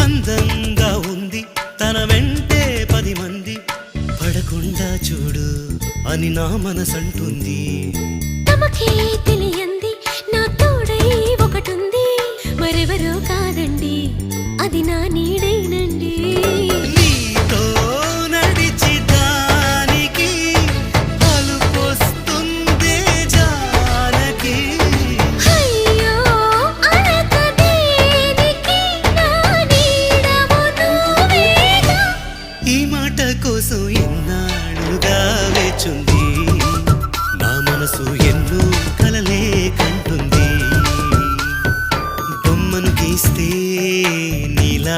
అందంగా ఉంది తన వెంటే 10 మంది పడకుండా చూడు అని నా మనసంటుంది. తమకే తెలియంది నా తోడై ఒకటుంది, మరెవరో కాదండి అది నా నీడైనండి. నీతో నడిచి దానికి అలుపొస్తుందే జానకి. అయ్యో అనక దేనికి నా నీడవు నువ్వేగా. ఈ మాట కోసం ఎన్నాళ్ళుగా వేచుంది నా మనసు, ఎన్నో కలలే కంటుంది. బొమ్మను గీస్తే నీలా